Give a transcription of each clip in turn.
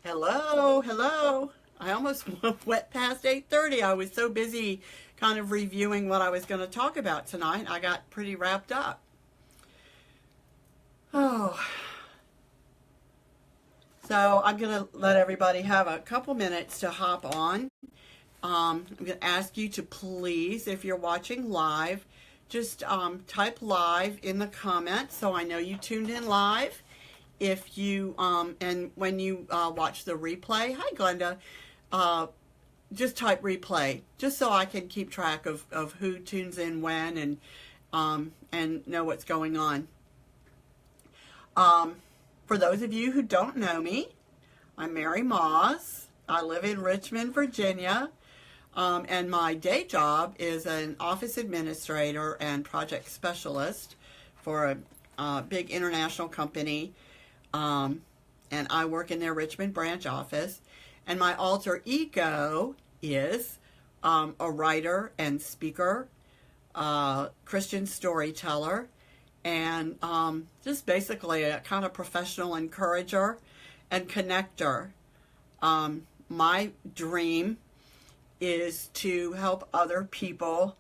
Hello, hello. I almost went past 8:30. I was so busy kind of reviewing what I was going to talk about tonight. I got pretty wrapped up. Oh, so I'm going to let everybody have a couple minutes to hop on. I'm going to ask you to please, if you're watching live, just type live in the comments so I know you tuned in live. If you and when you watch the replay, hi Glenda, just type replay just so I can keep track of who tunes in when and know what's going on. For those of you who don't know me, I'm Mary Moss. I live in Richmond, Virginia, and my day job is an office administrator and project specialist for a big international company. And I work in their Richmond branch office. And my alter ego is a writer and speaker, Christian storyteller, and just basically a kind of professional encourager and connector. My dream is to help other people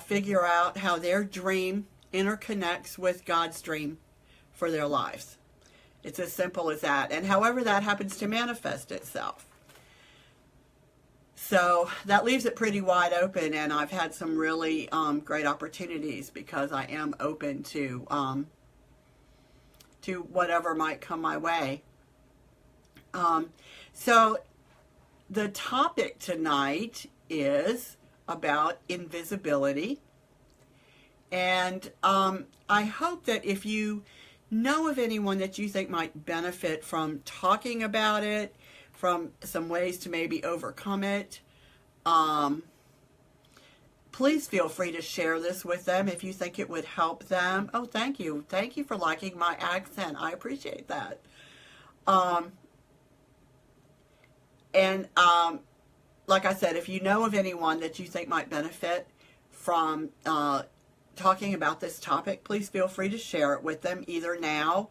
figure out how their dream interconnects with God's dream for their lives. It's as simple as that, and however that happens to manifest itself. So that leaves it pretty wide open, and I've had some really great opportunities because I am open to whatever might come my way. So the topic tonight is about invisibility, and I hope that if you know of anyone that you think might benefit from talking about it, from some ways to maybe overcome it, please feel free to share this with them if you think it would help them. Oh, thank you. Thank you for liking my accent. I appreciate that. Like I said, if you know of anyone that you think might benefit from talking about this topic, please feel free to share it with them either now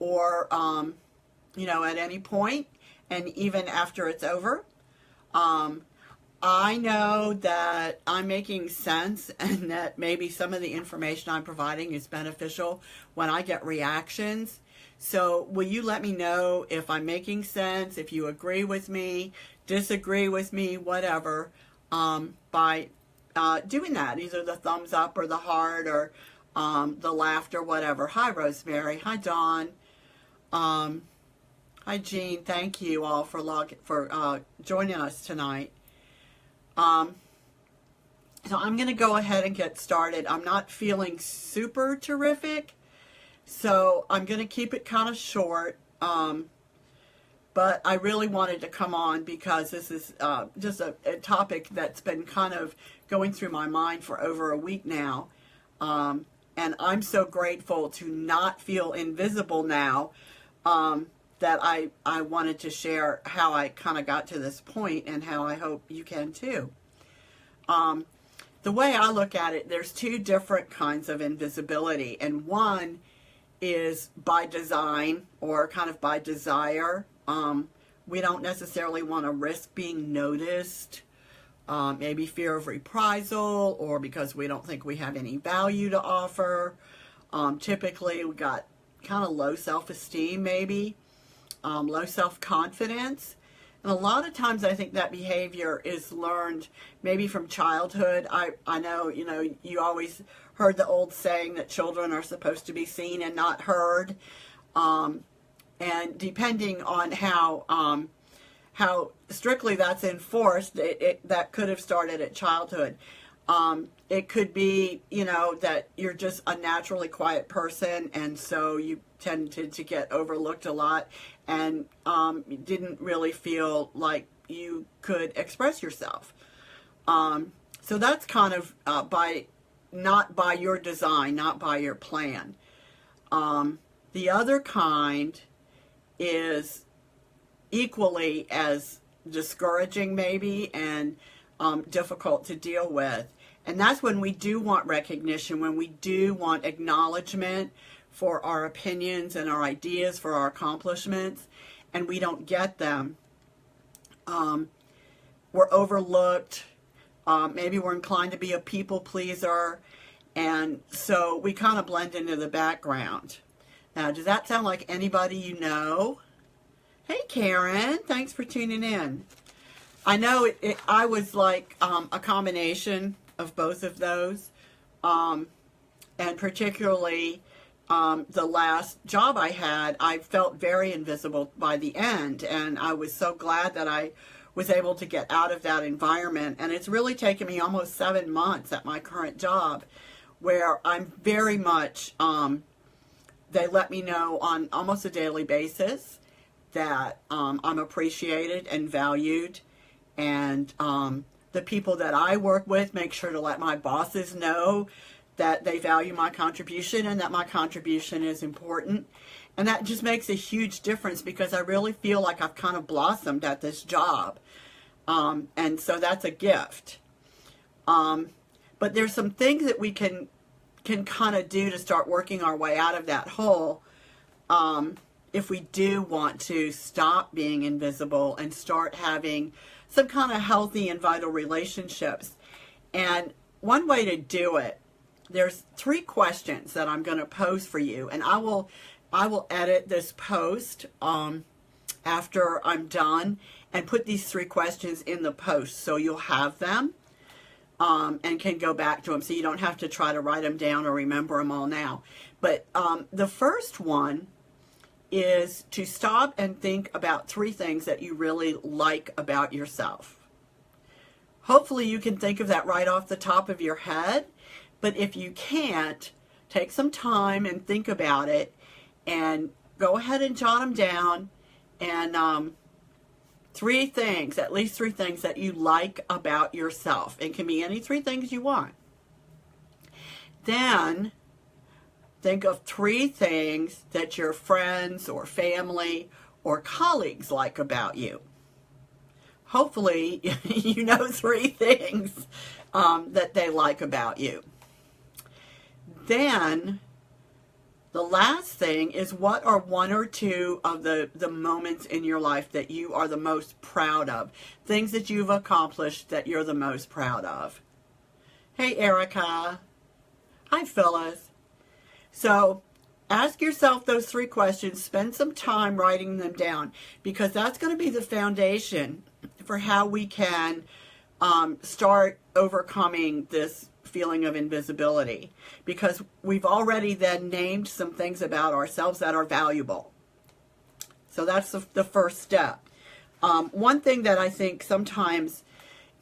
or, at any point, and even after it's over. I know that I'm making sense and that maybe some of the information I'm providing is beneficial when I get reactions. So will you let me know if I'm making sense, if you agree with me, disagree with me, whatever, by doing that, either the thumbs up or the heart or the laughter, whatever. Hi, Rosemary. Hi, Dawn. Hi, Jean. Thank you all for joining us tonight. So I'm going to go ahead and get started. I'm not feeling super terrific, so I'm going to keep it kind of short. But I really wanted to come on because this is just a topic that's been kind of going through my mind for over a week now. And I'm so grateful to not feel invisible now that I wanted to share how I kind of got to this point and how I hope you can too. The way I look at it, there's two different kinds of invisibility, and one is by design or kind of by desire. We don't necessarily want to risk being noticed, maybe fear of reprisal, or because we don't think we have any value to offer. Typically, we got kind of low self-esteem, maybe, low self-confidence. And a lot of times I think that behavior is learned maybe from childhood. I know, you always heard the old saying that children are supposed to be seen and not heard. And depending on how strictly that's enforced, that could have started at childhood. It could be, that you're just a naturally quiet person, and so you tended to get overlooked a lot and didn't really feel like you could express yourself. So that's kind of not by your design, not by your plan. The other kind is equally as discouraging maybe and difficult to deal with. And that's when we do want recognition, when we do want acknowledgement for our opinions and our ideas, for our accomplishments. and we don't get them. We're overlooked. Maybe we're inclined to be a people pleaser. And so we kind of blend into the background. Now, does that sound like anybody you know? Hey, Karen, thanks for tuning in. I know I was like a combination of both of those. And particularly the last job I had, I felt very invisible by the end. And I was so glad that I was able to get out of that environment. And it's really taken me almost 7 months at my current job, where I'm very much, they let me know on almost a daily basis that I'm appreciated and valued. And the people that I work with make sure to let my bosses know that they value my contribution and that my contribution is important. And that just makes a huge difference, because I really feel like I've kind of blossomed at this job. And so that's a gift. But there's some things that we can kind of do to start working our way out of that hole, if we do want to stop being invisible and start having some kind of healthy and vital relationships. And one way to do it, there's 3 questions that I'm going to pose for you, and I will edit this post after I'm done and put these 3 questions in the post, so you'll have them. And can go back to them, so you don't have to try to write them down or remember them all now. But the first one is to stop and think about 3 things that you really like about yourself. Hopefully you can think of that right off the top of your head, but if you can't, take some time and think about it, and go ahead and jot them down. And 3 things, at least 3 things that you like about yourself. It can be any 3 things you want. Then think of 3 things that your friends or family or colleagues like about you. Hopefully you know 3 things that they like about you. Then the last thing is, what are 1 or 2 of the moments in your life that you are the most proud of? Things that you've accomplished that you're the most proud of. Hey, Erica. Hi, Phyllis. So ask yourself those 3 questions. Spend some time writing them down, because that's going to be the foundation for how we can start overcoming this feeling of invisibility, because we've already then named some things about ourselves that are valuable. So that's the first step. One thing that I think sometimes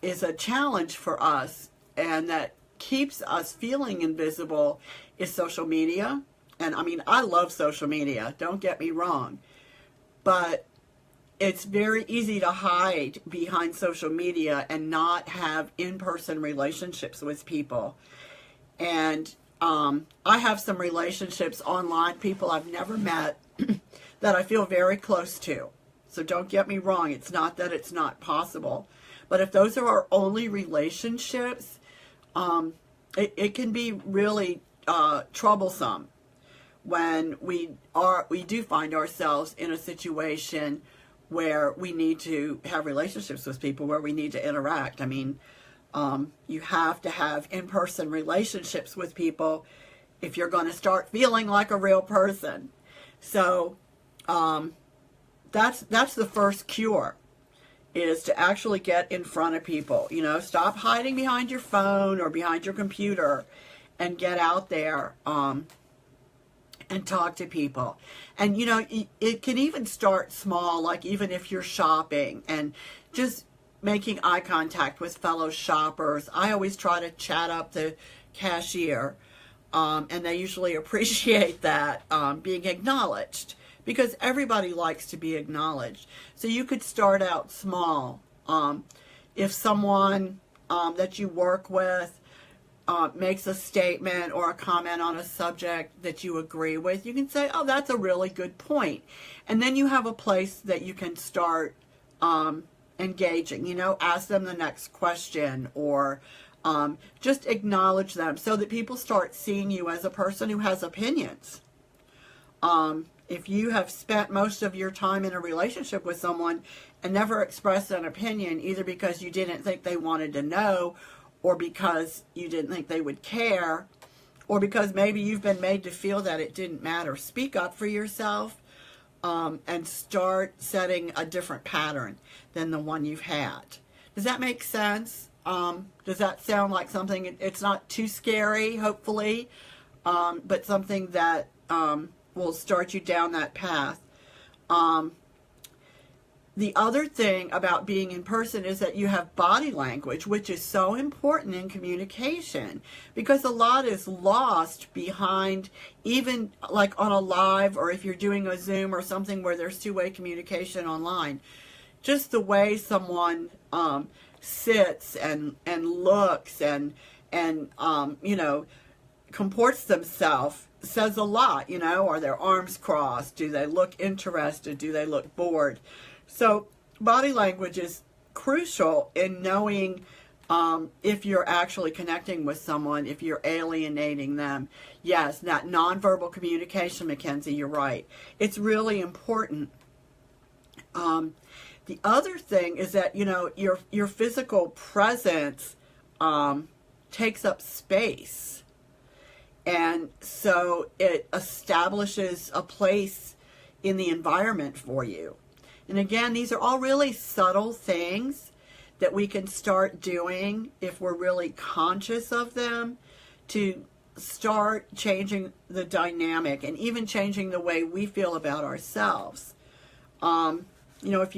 is a challenge for us and that keeps us feeling invisible is social media. And I mean, I love social media, don't get me wrong, but it's very easy to hide behind social media and not have in-person relationships with people. And I have some relationships online, people I've never met, that I feel very close to. So don't get me wrong, it's not that it's not possible. But if those are our only relationships, it can be really troublesome when we do find ourselves in a situation where we need to have relationships with people, where we need to interact. I mean, you have to have in-person relationships with people if you're going to start feeling like a real person. So that's the first cure, is to actually get in front of people. You know, stop hiding behind your phone or behind your computer and get out there and talk to people. And, you know, it can even start small, like even if you're shopping and just making eye contact with fellow shoppers. I always try to chat up the cashier, and they usually appreciate that, being acknowledged, because everybody likes to be acknowledged. So you could start out small. If someone that you work with makes a statement or a comment on a subject that you agree with, you can say, oh, that's a really good point. And then you have a place that you can start engaging, you know, ask them the next question, or just acknowledge them, so that people start seeing you as a person who has opinions. if you have spent most of your time in a relationship with someone and never expressed an opinion, either because you didn't think they wanted to know, or because you didn't think they would care, or because maybe you've been made to feel that it didn't matter, speak up for yourself, and start setting a different pattern than the one you've had. Does that make sense? Does that sound like something, it's not too scary, hopefully, but something that will start you down that path? The other thing about being in person is that you have body language, which is so important in communication, because a lot is lost behind, even like on a live, or if you're doing a Zoom or something where there's two-way communication online. Just the way someone sits and looks and you know, comports themselves says a lot. You know, are their arms crossed? Do they look interested? Do they look bored? So body language is crucial in knowing if you're actually connecting with someone, if you're alienating them. Yes, that nonverbal communication, Mackenzie, you're right. It's really important. The other thing is that, you know, your physical presence takes up space. And so it establishes a place in the environment for you. And again, these are all really subtle things that we can start doing if we're really conscious of them, to start changing the dynamic and even changing the way we feel about ourselves. You know, if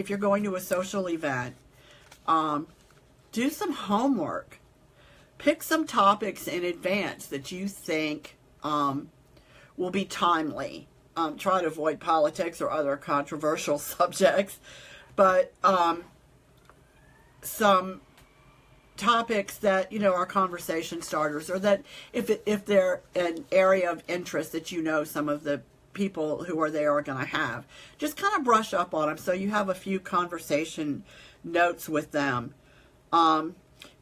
you're going to a social event, do some homework. Pick some topics in advance that you think will be timely. Try to avoid politics or other controversial subjects, but some topics that, you know, are conversation starters, or that if they're an area of interest that, you know, some of the people who are there are going to have, just kind of brush up on them so you have a few conversation notes with them.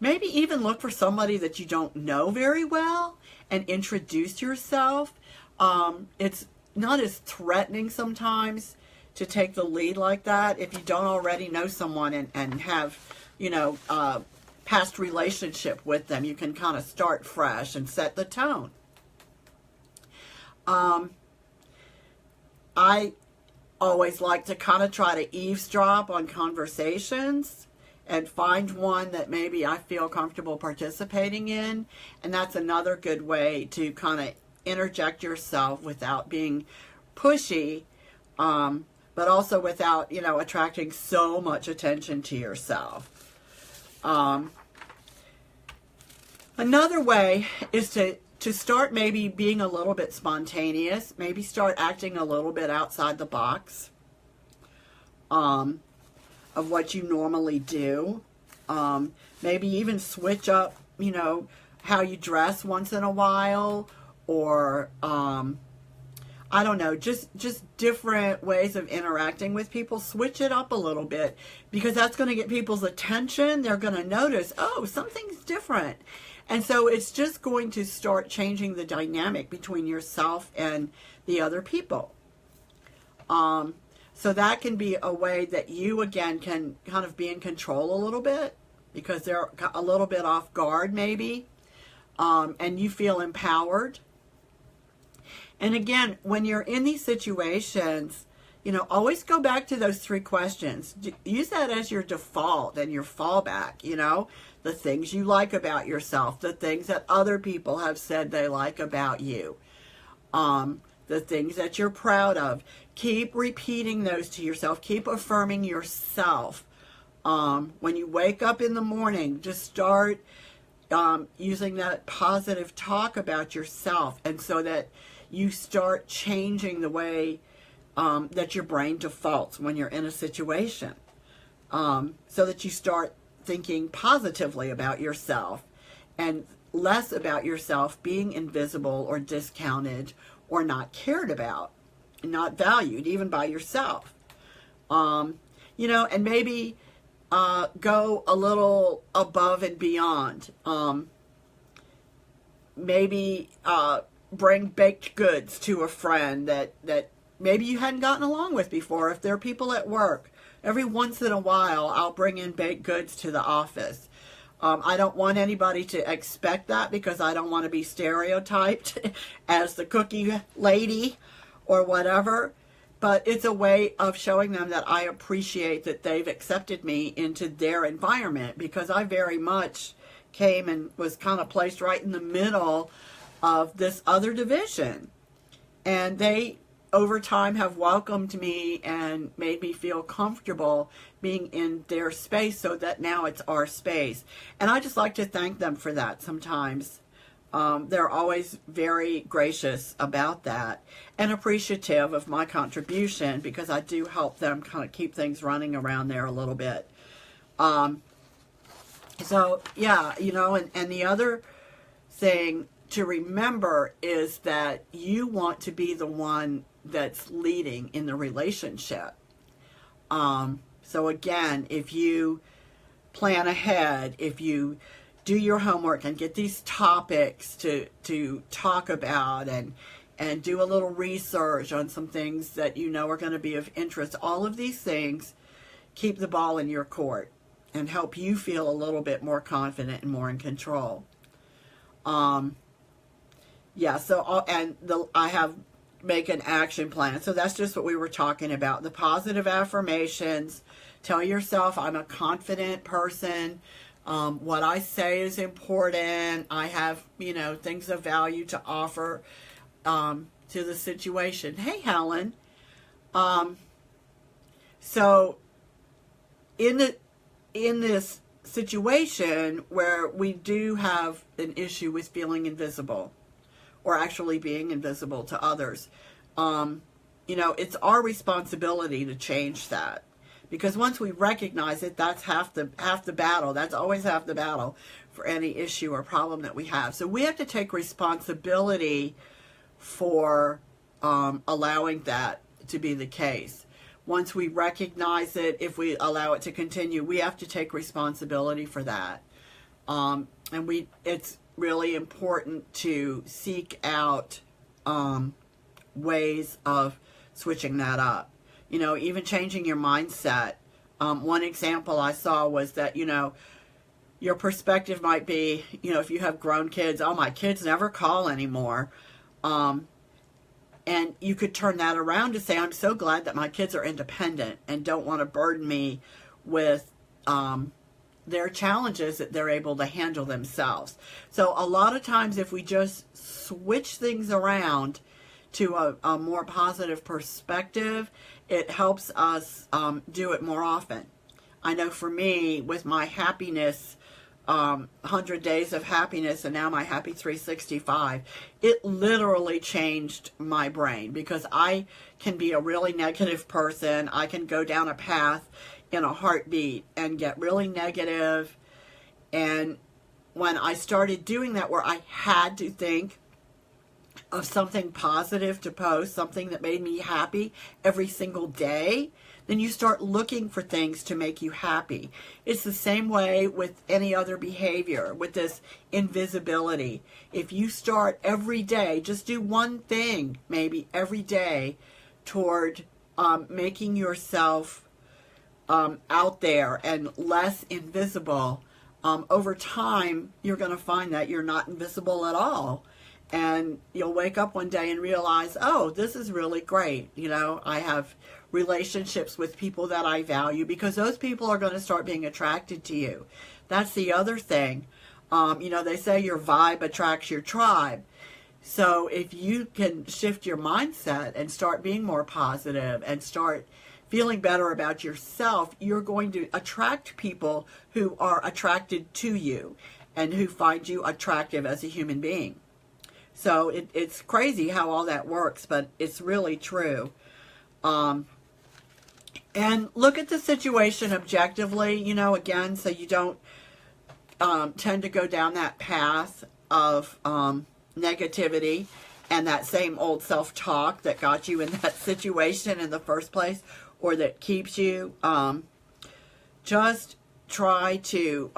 Maybe even look for somebody that you don't know very well and introduce yourself. It's not as threatening sometimes to take the lead like that if you don't already know someone and have, you know, past relationship with them. You can kind of start fresh and set the tone. I always like to kind of try to eavesdrop on conversations and find one that maybe I feel comfortable participating in. And that's another good way to kind of interject yourself without being pushy, but also without, you know, attracting so much attention to yourself. Another way is to start maybe being a little bit spontaneous, maybe start acting a little bit outside the box of what you normally do. Maybe even switch up, you know, how you dress once in a while, or I don't know, just different ways of interacting with people. Switch it up a little bit, because that's going to get people's attention. They're going to notice, oh, something's different. And so it's just going to start changing the dynamic between yourself and the other people. So that can be a way that you, again, can kind of be in control a little bit, because they're a little bit off guard maybe, and you feel empowered. And again, when you're in these situations, you know, always go back to those 3 questions. Use that as your default and your fallback, you know, the things you like about yourself, the things that other people have said they like about you, the things that you're proud of. Keep repeating those to yourself. Keep affirming yourself. When you wake up in the morning, just start using that positive talk about yourself, and so that you start changing the way that your brain defaults when you're in a situation, so that you start thinking positively about yourself and less about yourself being invisible or discounted or not cared about, not valued even by yourself. You know, and maybe go a little above and beyond. Maybe bring baked goods to a friend that maybe you hadn't gotten along with before. If there are people at work, every once in a while, I'll bring in baked goods to the office. I don't want anybody to expect that because I don't want to be stereotyped as the cookie lady or whatever. But it's a way of showing them that I appreciate that they've accepted me into their environment, because I very much came and was kind of placed right in the middle of this other division. And they, over time, have welcomed me and made me feel comfortable being in their space, so that now it's our space. And I just like to thank them for that sometimes. They're always very gracious about that and appreciative of my contribution, because I do help them kind of keep things running around there a little bit. So, yeah, you know, and the other thing to remember is that you want to be the one that's leading in the relationship. So again, if you plan ahead, if you do your homework and get these topics to talk about, and do a little research on some things that you know are going to be of interest, all of these things keep the ball in your court and help you feel a little bit more confident and more in control. Yeah, so, I have make an action plan. So that's just what we were talking about. The positive affirmations. Tell yourself, I'm a confident person. What I say is important. I have, you know, things of value to offer to the situation. Hey, Helen. So in this situation where we do have an issue with feeling invisible, or actually being invisible to others, you know, it's our responsibility to change that. Because once we recognize it, that's half the battle. That's always half the battle for any issue or problem that we have. So we have to take responsibility for allowing that to be the case. Once we recognize it, if we allow it to continue, we have to take responsibility for that. And it's really important to seek out ways of switching that up. You know, even changing your mindset. One example I saw was that, you know, your perspective might be, you know, if you have grown kids, oh, my kids never call anymore. And you could turn that around to say, I'm so glad that my kids are independent and don't want to burden me with their challenges, that they're able to handle themselves. So a lot of times if we just switch things around to a more positive perspective, it helps us do it more often. I know for me, with my happiness, 100 Days of Happiness, and now my Happy 365, it literally changed my brain, because I can be a really negative person. I can go down a path in a heartbeat and get really negative. And when I started doing that, where I had to think of something positive to post, something that made me happy every single day, then you start looking for things to make you happy. It's the same way with any other behavior, with this invisibility. If you start every day, just do one thing maybe every day toward making yourself out there and less invisible, over time you're going to find that you're not invisible at all. And you'll wake up one day and realize, oh, this is really great. You know, I have relationships with people that I value, because those people are going to start being attracted to you. That's the other thing. You know, they say your vibe attracts your tribe. So if you can shift your mindset and start being more positive and start feeling better about yourself, you're going to attract people who are attracted to you and who find you attractive as a human being. So it's crazy how all that works, but it's really true. And look at the situation objectively, you know, again, so you don't tend to go down that path of negativity and that same old self-talk that got you in that situation in the first place, or that keeps you. Just try to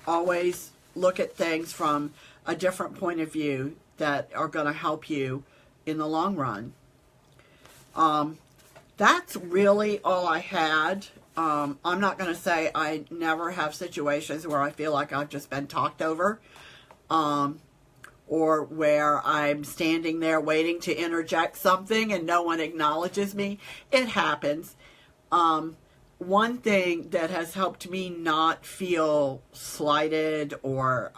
always look at things from a different point of view that are going to help you in the long run. That's really all I had. I'm not going to say I never have situations where I feel like I've just been talked over, or where I'm standing there waiting to interject something and no one acknowledges me. It happens. One thing that has helped me not feel slighted or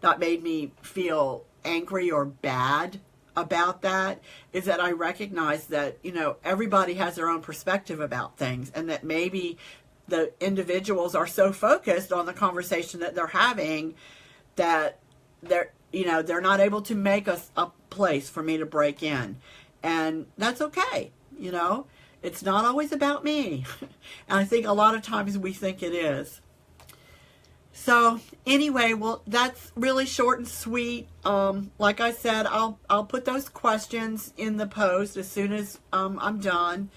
not made me feel angry or bad about that is that I recognize that, everybody has their own perspective about things, and that maybe the individuals are so focused on the conversation that they're having that they're not able to make a place for me to break in. And that's okay. It's not always about me. And I think a lot of times we think it is. So anyway, well, that's really short and sweet. Like I said, I'll put those questions in the post as soon as I'm done.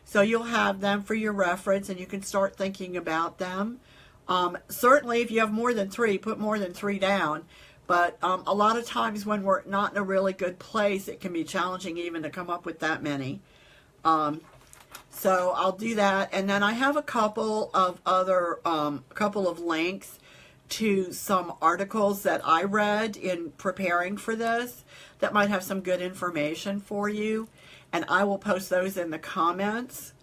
So you'll have them for your reference and you can start thinking about them. Certainly, if you have more than 3, put more than 3 down. But a lot of times when we're not in a really good place, it can be challenging even to come up with that many. So I'll do that. And then I have a couple of other, couple of links to some articles that I read in preparing for this that might have some good information for you. And I will post those in the comments.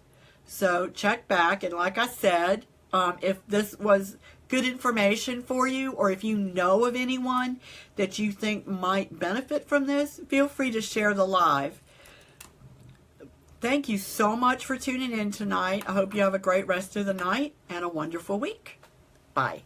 So check back. And like I said, if this was good information for you, or if you know of anyone that you think might benefit from this, feel free to share the live. Thank you so much for tuning in tonight. I hope you have a great rest of the night and a wonderful week. Bye.